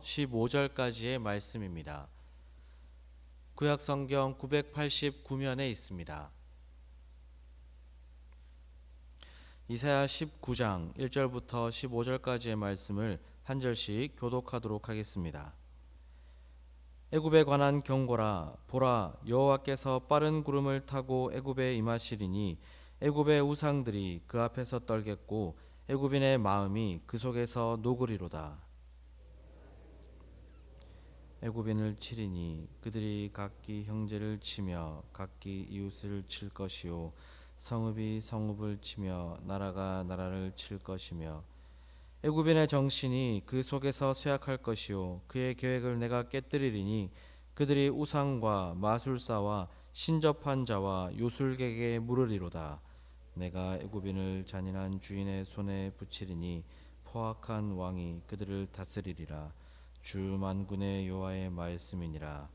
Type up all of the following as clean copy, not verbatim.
15절까지의 말씀입니다. 구약성경 989면에 있습니다. 이사야 19장 1절부터 15절까지의 말씀을 한 절씩 교독하도록 하겠습니다. 애굽에 관한 경고라. 보라, 여호와께서 빠른 구름을 타고 애굽에 임하시리니 애굽의 우상들이 그 앞에서 떨겠고 애굽인의 마음이 그 속에서 녹으리로다. 애굽인을 치리니 그들이 각기 형제를 치며 각기 이웃을 칠 것이요 성읍이 성읍을 치며 나라가 나라를 칠 것이며 애굽인의 정신이 그 속에서 쇠약할 것이요 그의 계획을 내가 깨뜨리리니 그들이 우상과 마술사와 신접한 자와 요술객에 물으리로다. 내가 애굽인을 잔인한 주인의 손에 붙이리니 포악한 왕이 그들을 다스리리라. 주 만군의 여호와의 말씀이니라.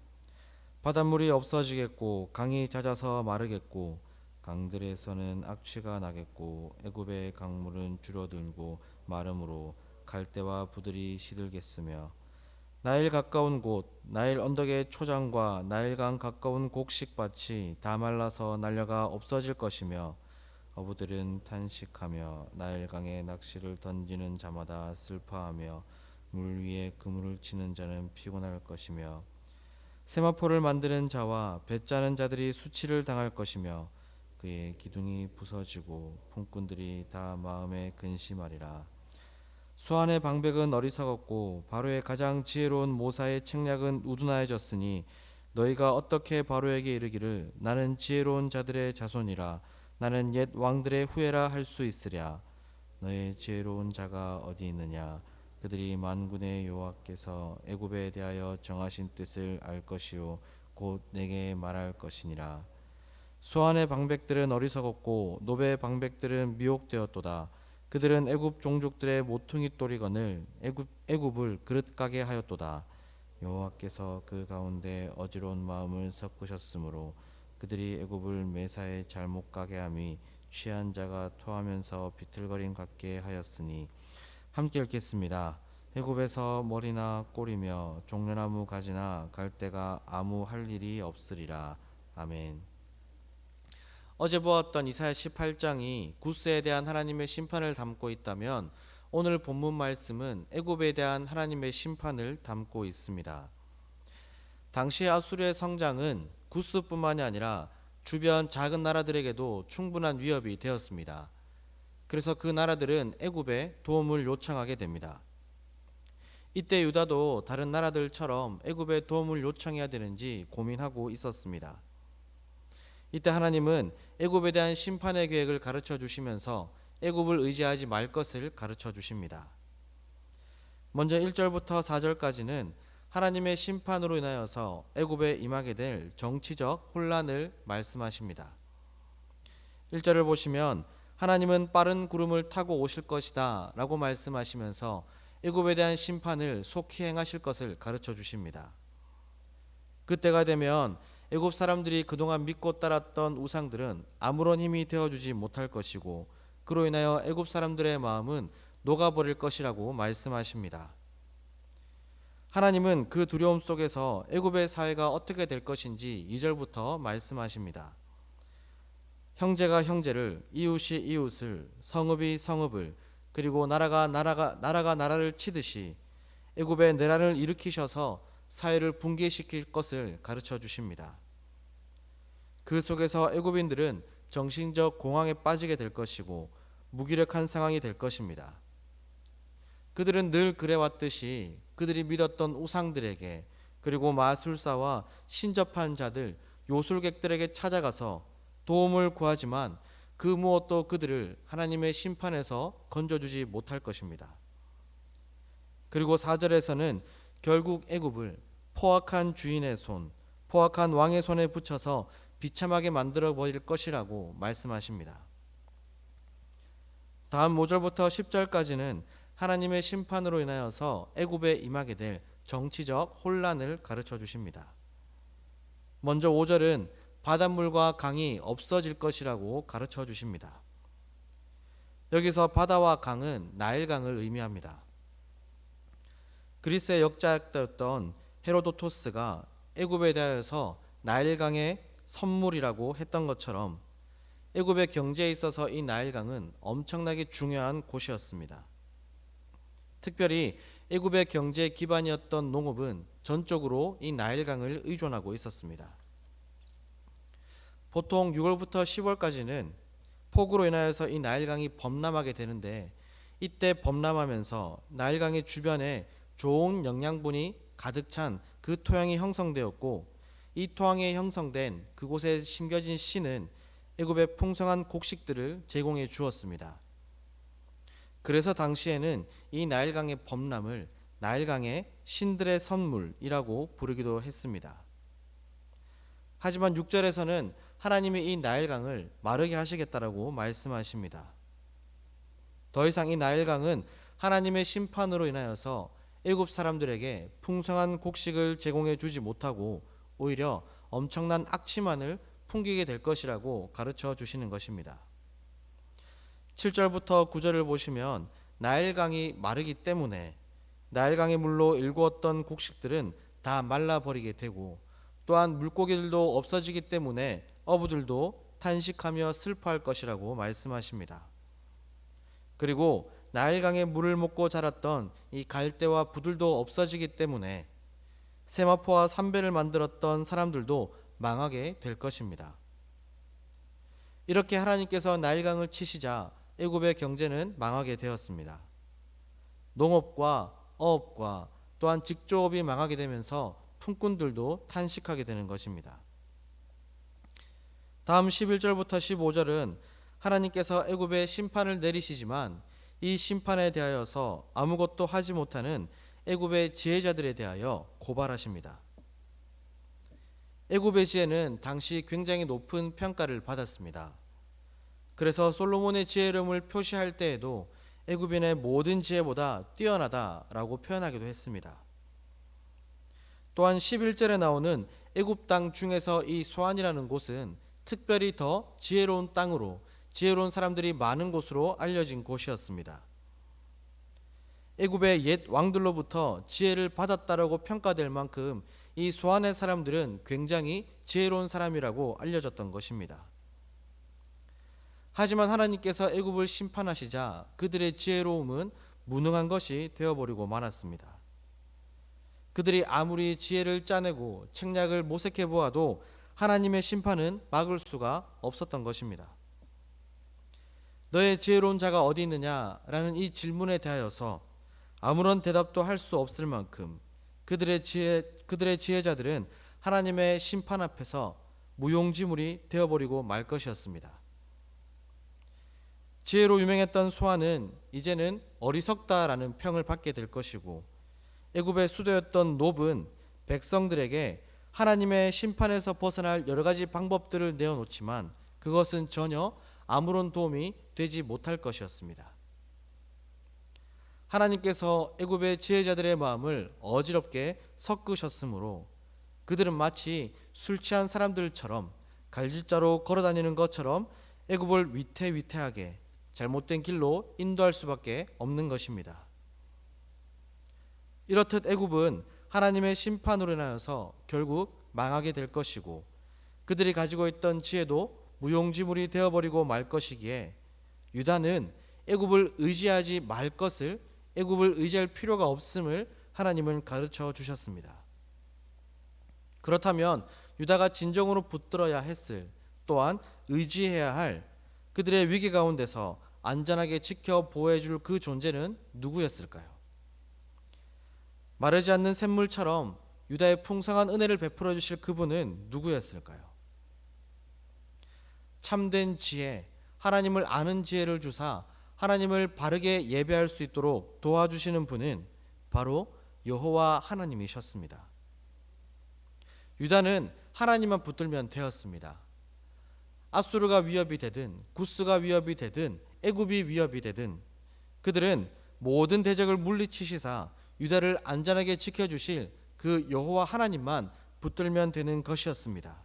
바닷물이 없어지겠고 강이 잦아서 마르겠고 강들에서는 악취가 나겠고 애굽의 강물은 줄어들고 마름으로 갈대와 부들이 시들겠으며 나일 가까운 곳 나일 언덕의 초장과 나일강 가까운 곡식밭이 다 말라서 날려가 없어질 것이며 어부들은 탄식하며 나일강에 낚시를 던지는 자마다 슬퍼하며 물 위에 그물을 치는 자는 피곤할 것이며 세마포를 만드는 자와 배 짜는 자들이 수치를 당할 것이며 그의 기둥이 부서지고 품꾼들이 다 마음에 근심하리라. 수안의 방백은 어리석었고 바로의 가장 지혜로운 모사의 책략은 우둔하여졌으니 너희가 어떻게 바로에게 이르기를 나는 지혜로운 자들의 자손이라 나는 옛 왕들의 후예라 할 수 있으랴. 너의 지혜로운 자가 어디 있느냐. 그들이 만군의 여호와께서 애굽에 대하여 정하신 뜻을 알 것이요 곧 내게 말할 것이니라. 수안의 방백들은 어리석었고 노베의 방백들은 미혹되었도다. 그들은 애굽 종족들의 모퉁이 또리건을 애굽을 그릇 가게 하였도다. 여호와께서 그 가운데 어지러운 마음을 섞으셨으므로 그들이 애굽을 매사에 잘못 가게 함이 취한 자가 토하면서 비틀거림 같게 하였으니. 함께 읽겠습니다. 애굽에서 머리나 꼬리며 종려나무 가지나 갈대가 아무 할 일이 없으리라. 아멘. 어제 보았던 이사야 18장이 구스에 대한 하나님의 심판을 담고 있다면 오늘 본문 말씀은 애굽에 대한 하나님의 심판을 담고 있습니다. 당시 아수르의 성장은 구스뿐만이 아니라 주변 작은 나라들에게도 충분한 위협이 되었습니다. 그래서 그 나라들은 애굽에 도움을 요청하게 됩니다. 이때 유다도 다른 나라들처럼 애굽에 도움을 요청해야 되는지 고민하고 있었습니다. 이때 하나님은 애굽에 대한 심판의 계획을 가르쳐 주시면서 애굽을 의지하지 말 것을 가르쳐 주십니다. 먼저 1절부터 4절까지는 하나님의 심판으로 인하여서 애굽에 임하게 될 정치적 혼란을 말씀하십니다. 1절을 보시면 하나님은 빠른 구름을 타고 오실 것이다 라고 말씀하시면서 애굽에 대한 심판을 속히 행하실 것을 가르쳐 주십니다. 그때가 되면 애굽 사람들이 그동안 믿고 따랐던 우상들은 아무런 힘이 되어주지 못할 것이고 그로 인하여 애굽 사람들의 마음은 녹아버릴 것이라고 말씀하십니다. 하나님은 그 두려움 속에서 애굽의 사회가 어떻게 될 것인지 2절부터 말씀하십니다. 형제가 형제를, 이웃이 이웃을, 성읍이 성읍을, 그리고 나라가 나라를 치듯이 애굽의 내란을 일으키셔서 사회를 붕괴시킬 것을 가르쳐 주십니다. 그 속에서 애굽인들은 정신적 공황에 빠지게 될 것이고 무기력한 상황이 될 것입니다. 그들은 늘 그래왔듯이 그들이 믿었던 우상들에게 그리고 마술사와 신접한 자들, 요술객들에게 찾아가서 도움을 구하지만 그 무엇도 그들을 하나님의 심판에서 건져주지 못할 것입니다. 그리고 4절에서는 결국 애굽을 포악한 주인의 손, 포악한 왕의 손에 붙여서 비참하게 만들어 버릴 것이라고 말씀하십니다. 다음 5절부터 10절까지는 하나님의 심판으로 인하여서 애굽에 임하게 될 정치적 혼란을 가르쳐 주십니다. 먼저 5절은 바닷물과 강이 없어질 것이라고 가르쳐 주십니다. 여기서 바다와 강은 나일강을 의미합니다. 그리스의 역사였던 헤로도토스가 애굽에 대하여서 나일강의 선물이라고 했던 것처럼 애굽의 경제에 있어서 이 나일강은 엄청나게 중요한 곳이었습니다. 특별히 애굽의 경제 기반이었던 농업은 전적으로 이 나일강을 의존하고 있었습니다. 보통 6월부터 10월까지는 폭우로 인하여서 이 나일강이 범람하게 되는데, 이때 범람하면서 나일강의 주변에 좋은 영양분이 가득 찬 그 토양이 형성되었고, 이 토양에 형성된 그곳에 심겨진 씨는 애굽의 풍성한 곡식들을 제공해 주었습니다. 그래서 당시에는 이 나일강의 범람을 나일강의 신들의 선물이라고 부르기도 했습니다. 하지만 6절에서는 하나님이 이 나일강을 마르게 하시겠다라고 말씀하십니다. 더 이상 이 나일강은 하나님의 심판으로 인하여서 애굽 사람들에게 풍성한 곡식을 제공해 주지 못하고 오히려 엄청난 악취만을 풍기게 될 것이라고 가르쳐 주시는 것입니다. 7절부터 9절을 보시면 나일강이 마르기 때문에 나일강의 물로 일구었던 곡식들은 다 말라버리게 되고, 또한 물고기들도 없어지기 때문에 어부들도 탄식하며 슬퍼할 것이라고 말씀하십니다. 그리고 나일강의 물을 먹고 자랐던 이 갈대와 부들도 없어지기 때문에 세마포와 삼배를 만들었던 사람들도 망하게 될 것입니다. 이렇게 하나님께서 나일강을 치시자 애굽의 경제는 망하게 되었습니다. 농업과 어업과 또한 직조업이 망하게 되면서 품꾼들도 탄식하게 되는 것입니다. 다음 11절부터 15절은 하나님께서 애굽에 심판을 내리시지만 이 심판에 대하여서 아무것도 하지 못하는 애굽의 지혜자들에 대하여 고발하십니다. 애굽의 지혜는 당시 굉장히 높은 평가를 받았습니다. 그래서 솔로몬의 지혜로움을 표시할 때에도 애굽인의 모든 지혜보다 뛰어나다라고 표현하기도 했습니다. 또한 11절에 나오는 애굽 땅 중에서 이 소안이라는 곳은 특별히 더 지혜로운 땅으로, 지혜로운 사람들이 많은 곳으로 알려진 곳이었습니다. 애굽의 옛 왕들로부터 지혜를 받았다라고 평가될 만큼 이 소안의 사람들은 굉장히 지혜로운 사람이라고 알려졌던 것입니다. 하지만 하나님께서 애굽을 심판하시자 그들의 지혜로움은 무능한 것이 되어버리고 말았습니다. 그들이 아무리 지혜를 짜내고 책략을 모색해 보아도 하나님의 심판은 막을 수가 없었던 것입니다. 너의 지혜로운 자가 어디 있느냐라는 이 질문에 대하여서 아무런 대답도 할 수 없을 만큼 그들의 지혜자들은 하나님의 심판 앞에서 무용지물이 되어버리고 말 것이었습니다. 지혜로 유명했던 소아는 이제는 어리석다라는 평을 받게 될 것이고, 애굽의 수도였던 놉은 백성들에게 하나님의 심판에서 벗어날 여러 가지 방법들을 내어놓지만 그것은 전혀 아무런 도움이 되지 못할 것이었습니다. 하나님께서 애굽의 지혜자들의 마음을 어지럽게 섞으셨으므로 그들은 마치 술 취한 사람들처럼 갈질자로 걸어다니는 것처럼 애굽을 위태위태하게 잘못된 길로 인도할 수밖에 없는 것입니다. 이렇듯 애굽은 하나님의 심판으로 인하여서 결국 망하게 될 것이고, 그들이 가지고 있던 지혜도 무용지물이 되어버리고 말 것이기에 유다는 애굽을 의지하지 말 것을, 애굽을 의지할 필요가 없음을 하나님은 가르쳐 주셨습니다. 그렇다면 유다가 진정으로 붙들어야 했을, 또한 의지해야 할 그들의 위기 가운데서 안전하게 지켜 보호해줄 그 존재는 누구였을까요? 마르지 않는 샘물처럼 유다의 풍성한 은혜를 베풀어 주실 그분은 누구였을까요? 참된 지혜, 하나님을 아는 지혜를 주사 하나님을 바르게 예배할 수 있도록 도와주시는 분은 바로 여호와 하나님이셨습니다. 유다는 하나님만 붙들면 되었습니다. 아수르가 위협이 되든 구스가 위협이 되든 애굽이 위협이 되든 그들은 모든 대적을 물리치시사 유다를 안전하게 지켜주실 그 여호와 하나님만 붙들면 되는 것이었습니다.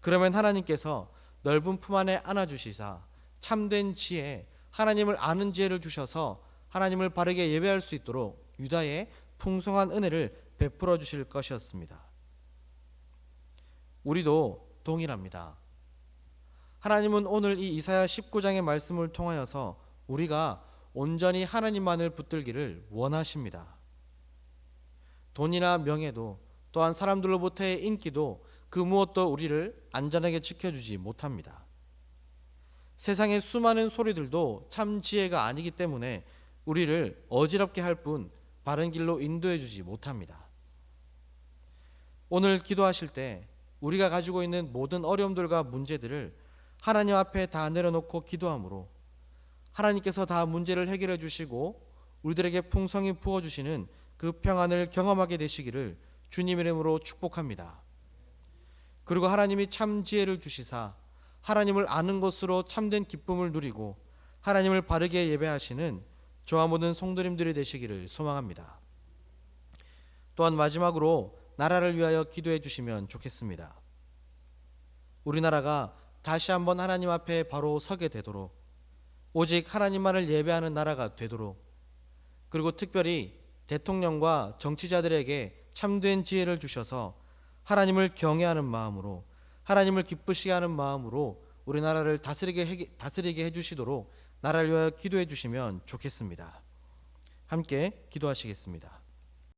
그러면 하나님께서 넓은 품 안에 안아주시사 참된 지혜, 하나님을 아는 지혜를 주셔서 하나님을 바르게 예배할 수 있도록 유다에 풍성한 은혜를 베풀어 주실 것이었습니다. 우리도 동일합니다. 하나님은 오늘 이 이사야 19장의 말씀을 통하여서 우리가 온전히 하나님만을 붙들기를 원하십니다. 돈이나 명예도 또한 사람들로부터의 인기도 그 무엇도 우리를 안전하게 지켜주지 못합니다. 세상의 수많은 소리들도 참 지혜가 아니기 때문에 우리를 어지럽게 할 뿐 바른 길로 인도해 주지 못합니다. 오늘 기도하실 때 우리가 가지고 있는 모든 어려움들과 문제들을 하나님 앞에 다 내려놓고 기도함으로 하나님께서 다 문제를 해결해 주시고 우리들에게 풍성히 부어주시는 그 평안을 경험하게 되시기를 주님 이름으로 축복합니다. 그리고 하나님이 참 지혜를 주시사 하나님을 아는 것으로 참된 기쁨을 누리고 하나님을 바르게 예배하시는 저와 모든 성도님들이 되시기를 소망합니다. 또한 마지막으로 나라를 위하여 기도해 주시면 좋겠습니다. 우리나라가 다시 한번 하나님 앞에 바로 서게 되도록, 오직 하나님만을 예배하는 나라가 되도록, 그리고 특별히 대통령과 정치자들에게 참된 지혜를 주셔서 하나님을 경외하는 마음으로, 하나님을 기쁘시게 하는 마음으로 우리나라를 다스리게 해주시도록 나라를 위하여 기도해 주시면 좋겠습니다. 함께 기도하시겠습니다.